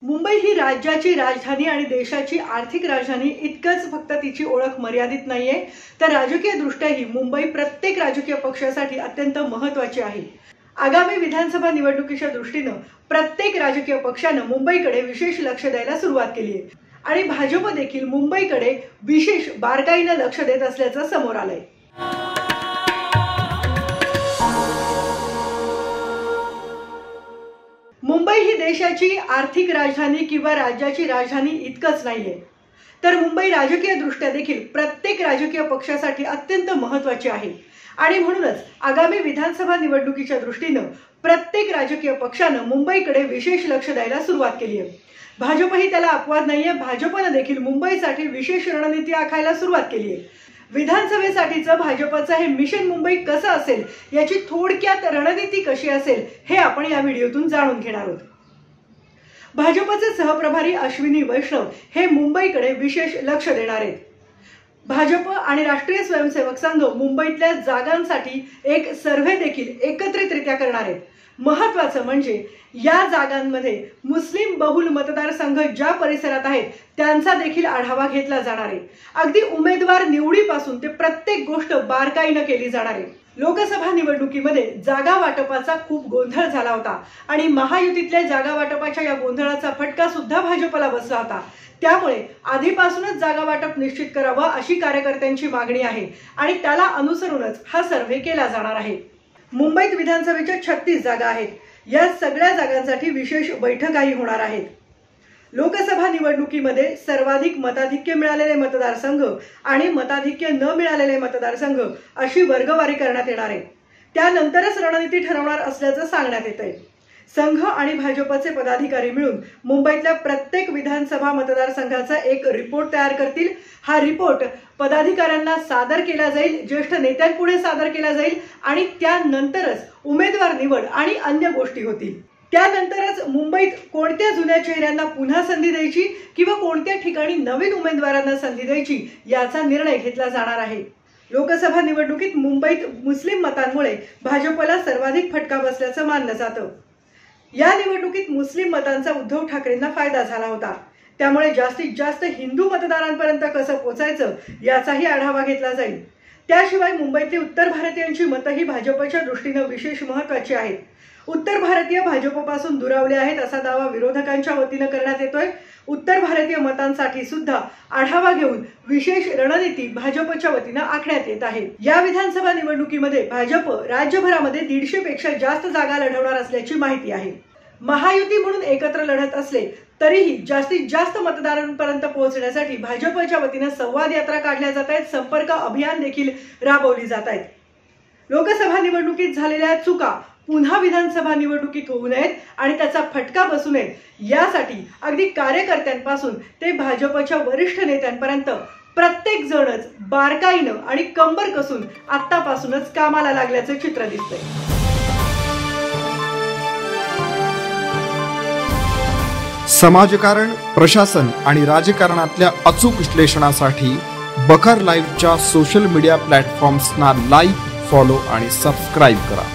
मुंबई ही राज्याची राजधानी आणि देशाची आर्थिक राजधानी इतकंच फक्त तिची ओळख मर्यादित नाहीये, तर राजकीय दृष्ट्याही मुंबई प्रत्येक राजकीय पक्षासाठी अत्यंत महत्त्वाची आहे। आगामी विधानसभा निवडणुकीच्या दृष्टीने प्रत्येक राजकीय पक्षाने मुंबईकडे विशेष लक्ष द्यायला सुरुवात केली आहे आणि भाजप देखील मुंबईकडे विशेष बारकाईने लक्ष देत असल्याचं समोर आलंय। मुंबई ही देशाची आर्थिक राजधानी किंवा राज्याची राजधानी इतकंच नाहीये, तर मुंबई राजकीय दृष्ट्या देखील प्रत्येक राजकीय पक्षासाठी अत्यंत महत्त्वाची आहे आणि म्हणूनच आगामी विधानसभा निवडणुकीच्या दृष्टीने प्रत्येक राजकीय पक्षाने मुंबईकडे विशेष लक्ष द्यायला सुरुवात केली आहे। भाजपही त्याला अपवाद नाहीये। भाजपने देखील मुंबईसाठी विशेष रणनीती आखायला सुरुवात केली आहे। विधानसभेसाठीचं भाजपचं हे मिशन मुंबई कसं असेल, याची थोडक्यात रणनीती कशी असेल हे आपण या व्हिडिओतून जाणून घेणार आहोत। भाजपचे सहप्रभारी अश्विनी वैष्णव हे मुंबईकडे विशेष लक्ष देणार आहेत। भाजप आणि राष्ट्रीय स्वयंसेवक संघ मुंबईतल्या जागांसाठी एक सर्व्हे देखील एकत्रितरित्या करणार आहेत। महत्त्वाचं म्हणजे या जागांमध्ये मुस्लिम बहुल मतदारसंघ ज्या परिसरात आहेत त्यांचा देखील आढावा घेतला जाणार आहे। अगदी उमेदवार निवडीपासून ते प्रत्येक गोष्ट बारकाईने केली जाणार आहे। लोकसभा निवडणुकीमध्ये जागा वाटपाचा खूप गोंधळ झाला होता आणि महायुतीतल्या जागा वाटपाच्या या गोंधळाचा फटका सुद्धा भाजपला बसला होता। त्यामुळे आधीपासूनच जागा वाटप निश्चित करावं अशी कार्यकर्त्यांची मागणी आहे आणि त्याला अनुसरूनच हा सर्व्हे केला जाणार आहे। मुंबईत विधानसभेच्या 36 जागा आहेत। या सगळ्या जागांसाठी विशेष बैठकाही होणार आहेत। लोकसभा निवडणुकीमध्ये सर्वाधिक मताधिक्य मिळालेले मतदारसंघ आणि मताधिक्य न मिळालेले मतदारसंघ अशी वर्गवारी करण्यात येणार आहे। त्यानंतरच रणनीती ठरवणार असल्याचं सांगण्यात येतंय। संघ आणि भाजपचे पदाधिकारी मिळून मुंबईतल्या प्रत्येक विधानसभा मतदारसंघाचा एक रिपोर्ट तयार करतील। हा रिपोर्ट पदाधिकाऱ्यांना सादर केला जाईल, ज्येष्ठ नेत्यांपुढे सादर केला जाईल आणि त्यानंतरच उमेदवार निवड आणि अन्य गोष्टी होतील। त्यानंतरच मुंबईत कोणत्या जुन्या चेहऱ्यांना पुन्हा संधी द्यायची किंवा कोणत्या ठिकाणी नवीन उमेदवारांना संधी द्यायची याचा निर्णय घेतला जाणार आहे। लोकसभा निवडणुकीत मुंबईत मुस्लिम मतांमुळे भाजपला सर्वाधिक फटका बसल्याचं मानलं जातं। या निवडणुकीत मुस्लिम मतांचा उद्धव ठाकरेंना फायदा झाला होता, त्यामुळे जास्तीत जास्त हिंदू मतदारांपर्यंत कसं पोहोचायचं याचाही आढावा घेतला जाईल। त्याशिवाय मुंबईतली उत्तर भारतीयांची मतंही भाजपच्या दृष्टीने विशेष महत्त्वाची आहेत। उत्तर भारतीय भाजपपासून दुरावले आहेत असा दावा विरोधकांच्या वतीने करण्यात येतोय। उत्तर भारतीय मतांसाठी सुद्धा आढावा घेऊन विशेष रणनीती भाजपच्या वतीने आखण्यात येत आहे। या विधानसभा निवडणुकीमध्ये भाजप राज्यभरामध्ये 150 पेक्षा जास्त जागा लढवणार असल्याची माहिती आहे। महायुती म्हणून एकत्र लढत असले तरीही जास्तीत जास्त मतदारांपर्यंत पोहोचण्यासाठी भाजपच्या वतीने संवाद यात्रा काढल्या जात आहेत, संपर्क अभियान देखील राबवली जात आहेत। लोकसभा निवडणुकीत झालेल्या चुका पुन्हा विधानसभा निवडणुकीत होऊ नयेत आणि त्याचा फटका बसू नये यासाठी अगदी कार्यकर्त्यांपासून ते भाजपच्या वरिष्ठ नेत्यांपर्यंत प्रत्येक जणच बारकाईनं आणि कंबर कसून आत्तापासूनच कामाला लागल्याचं चित्र दिसतंय। समाजकारण, प्रशासन आणि राजकारणातल्या अचूक विश्लेषणासाठी बखर लाईव्हच्या सोशल मीडिया प्लॅटफॉर्म्सना लाईक, फॉलो आणि सबस्क्राईब करा।